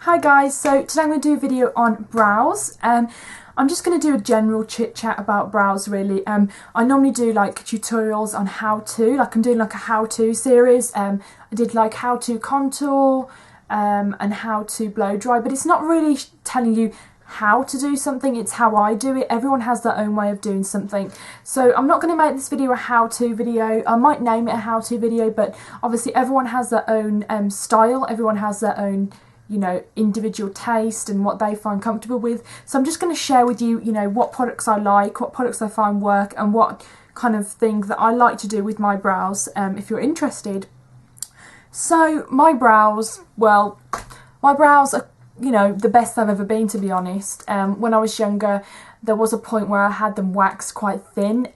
Hi guys, so today I'm going to do a video on brows. I'm just going to do a general chit chat about brows really. I normally do like tutorials on how to, like I'm doing like a how-to series. I did like how to contour and how to blow dry, but it's not really telling you how to do something, it's how I do it. Everyone has their own way of doing something. So I'm not going to make this video a how-to video. I might name it a how-to video, but obviously everyone has their own style, everyone has their own, you know, individual taste and what they find comfortable with. So I'm just going to share with you, you know, what products I like, what products I find work, and what kind of things that I like to do with my brows, if you're interested. So my brows, well, my brows are, you know, the best I've ever been, to be honest. When I was younger, there was a point where I had them waxed quite thin,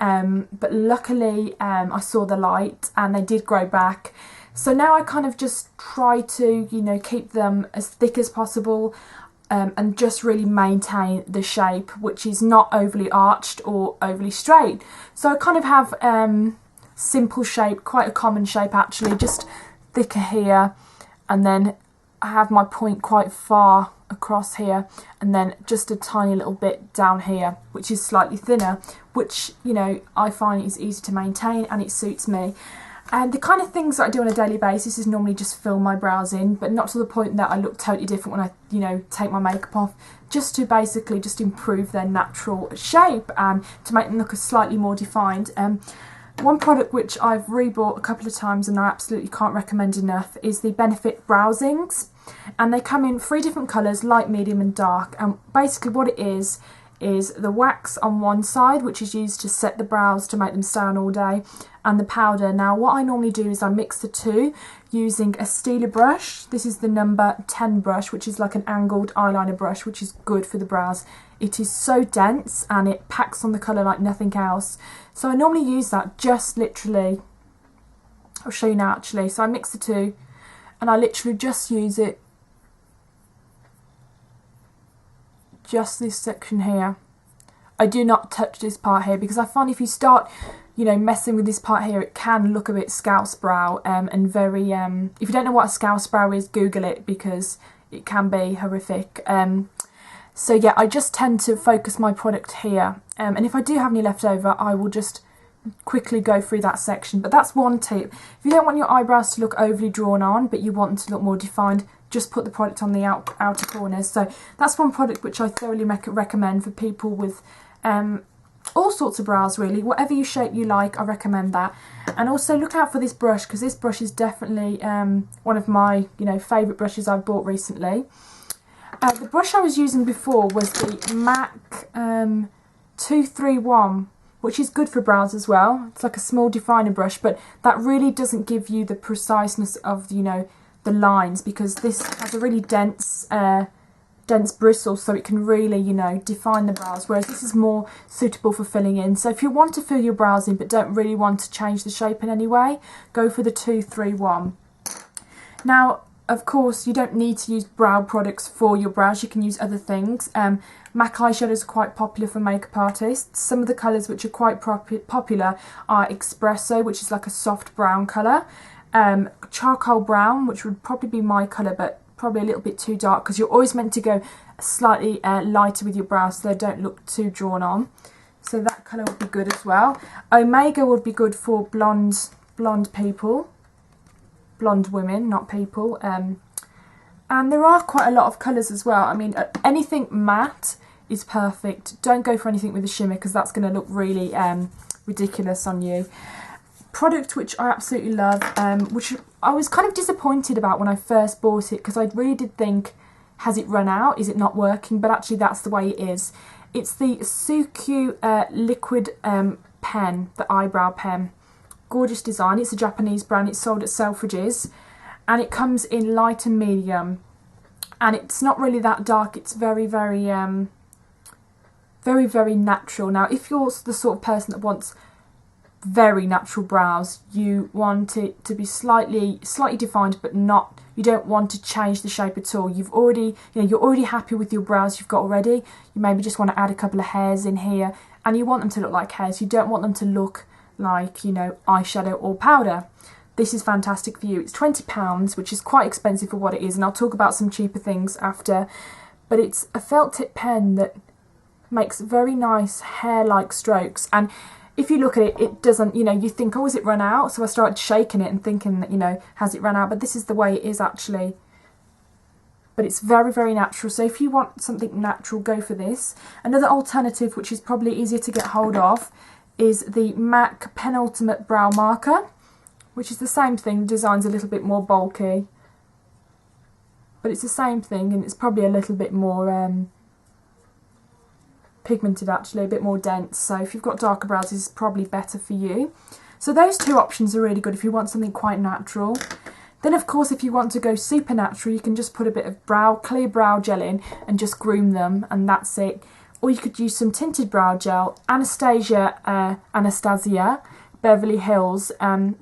but luckily I saw the light and they did grow back. So now I kind of just try to, you know, keep them as thick as possible and just really maintain the shape, which is not overly arched or overly straight. So I kind of have simple shape, quite a common shape actually, just thicker here, and then I have my point quite far across here, and then just a tiny little bit down here, which is slightly thinner, which, you know, I find is easy to maintain and it suits me. And the kind of things that I do on a daily basis is normally just fill my brows in, but not to the point that I look totally different when I, you know, take my makeup off, just to basically just improve their natural shape and to make them look slightly more defined. One product which I've rebought a couple of times and I absolutely can't recommend enough is the Benefit Browzings, and they come in 3 different colours, light, medium and dark, and basically what it is the wax on one side, which is used to set the brows to make them stay on all day, and the powder. Now what I normally do is I mix the two using a Stila brush. This is the number 10 brush, which is like an angled eyeliner brush, which is good for the brows. It is so dense and it packs on the colour like nothing else. So I normally use that just literally, I'll show you now actually. So I mix the two and I literally just use it, just this section here. I do not touch this part here because I find if you start, you know, messing with this part here, it can look a bit scouse brow and very, if you don't know what a scouse brow is, Google it because it can be horrific. So yeah, I just tend to focus my product here, and if I do have any left over, I will just quickly go through that section. But that's one tip. If you don't want your eyebrows to look overly drawn on, but you want them to look more defined, just put the product on the outer corners. So that's one product which I thoroughly recommend for people with all sorts of brows really. Whatever shape you like, I recommend that. And also look out for this brush, because this brush is definitely one of my, you know, favourite brushes I've bought recently. The brush I was using before was the MAC 231, which is good for brows as well. It's like a small definer brush, but that really doesn't give you the preciseness of, you know, the lines, because this has a really dense bristle, so it can really, you know, define the brows, whereas this is more suitable for filling in. So if you want to fill your brows in but don't really want to change the shape in any way, go for the 231. Now, of course, you don't need to use brow products for your brows, you can use other things. MAC eyeshadows are quite popular for makeup artists. Some of the colours which are quite popular are Expresso, which is like a soft brown colour, charcoal brown, which would probably be my colour, but probably a little bit too dark, because you're always meant to go slightly lighter with your brows so they don't look too drawn on. So that colour would be good as well. Omega would be good for blonde people. Blonde women, not people. And there are quite a lot of colours as well. I mean, anything matte is perfect. Don't go for anything with a shimmer, because that's going to look really ridiculous on you. Product which I absolutely love, which I was kind of disappointed about when I first bought it, because I really did think, has it run out? Is it not working? But actually that's the way it is. It's the SUQQU liquid pen, the eyebrow pen. Gorgeous design. It's a Japanese brand. It's sold at Selfridges, and it comes in light and medium, and it's not really that dark. It's very very natural. Now if you're the sort of person that wants very natural brows, you want it to be slightly defined, but not, you don't want to change the shape at all. You've already, you know, you're already happy with your brows you've got already. You maybe just want to add a couple of hairs in here, and you want them to look like hairs. You don't want them to look like, you know, eyeshadow or powder. this is fantastic for you. It's £20, which is quite expensive for what it is, and I'll talk about some cheaper things after. But it's a felt tip pen that makes very nice hair-like strokes, and if you look at it, it doesn't, you know, you think, oh, has it run out? So I started shaking it and thinking that, you know, has it run out? But this is the way it is actually. But it's very, very natural. So if you want something natural, go for this. Another alternative, which is probably easier to get hold of, is the MAC Penultimate Brow Marker, which is the same thing. The design's a little bit more bulky, but it's the same thing, and it's probably a little bit more pigmented actually, a bit more dense. So if you've got darker brows, this is probably better for you. So those two options are really good if you want something quite natural. Then of course, if you want to go super natural, you can just put a bit of clear brow gel in and just groom them, and that's it. Or you could use some tinted brow gel. Anastasia Beverly Hills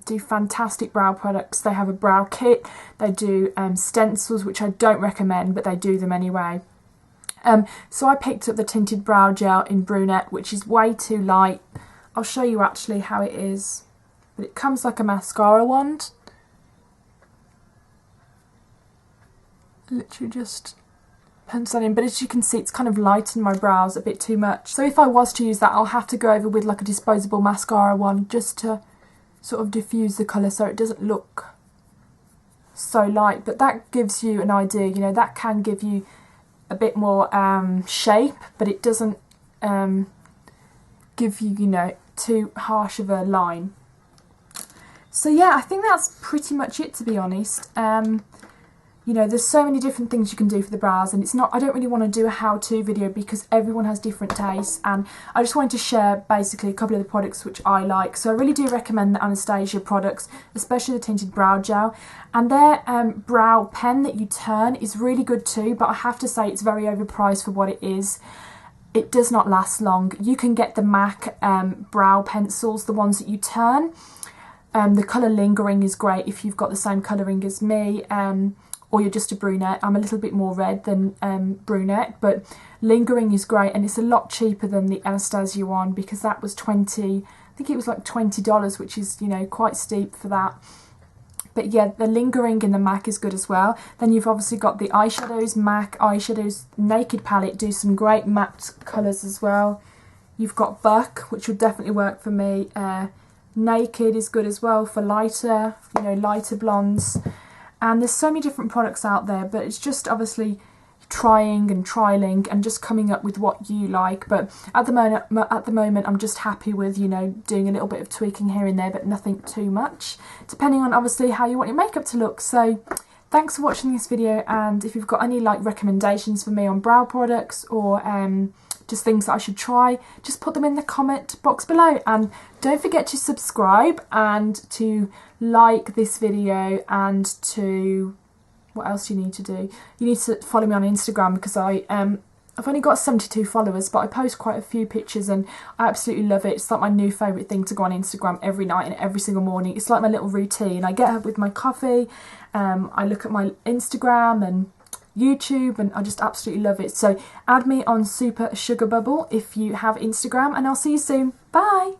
do fantastic brow products. They have a brow kit, they do stencils, which I don't recommend, but they do them anyway. So I picked up the tinted brow gel in brunette, which is way too light. I'll show you actually how it is, but it comes like a mascara wand. Literally just pencil that in, but as you can see, it's kind of lightened my brows a bit too much. So if I was to use that, I'll have to go over with like a disposable mascara wand just to sort of diffuse the colour so it doesn't look so light. But that gives you an idea, you know, that can give you a bit more shape, but it doesn't give you, you know, too harsh of a line. So yeah, I think that's pretty much it, to be honest. You know, there's so many different things you can do for the brows, and it's not, I don't really want to do a how-to video because everyone has different tastes, and I just wanted to share basically a couple of the products which I like. So I really do recommend the Anastasia products, especially the tinted brow gel, and their brow pen that you turn is really good too, but I have to say it's very overpriced for what it is. It does not last long. You can get the MAC brow pencils, the ones that you turn. The colour lingering is great if you've got the same colouring as me, or you're just a brunette. I'm a little bit more red than brunette, but lingering is great, and it's a lot cheaper than the Anastasia one because that was I think it was like $20, which is, you know, quite steep for that. But yeah, the lingering in the MAC is good as well. Then you've obviously got the eyeshadows, MAC eyeshadows Naked palette, do some great matte colours as well. You've got Buck, which will definitely work for me. Naked is good as well for lighter, you know, lighter blondes. And there's so many different products out there, but it's just obviously trying and trialing and just coming up with what you like. But at the moment, I'm just happy with, you know, doing a little bit of tweaking here and there, but nothing too much, depending on obviously how you want your makeup to look. So thanks for watching this video, and if you've got any like recommendations for me on brow products or just things that I should try, just put them in the comment box below, and don't forget to subscribe and to like this video, and to, what else do you need to do? You need to follow me on Instagram because I've only got 72 followers, but I post quite a few pictures and I absolutely love it. It's like my new favourite thing to go on Instagram every night and every single morning. It's like my little routine. I get up with my coffee, I look at my Instagram and YouTube, and I just absolutely love it. So add me on SUQQU if you have Instagram, and I'll see you soon. Bye!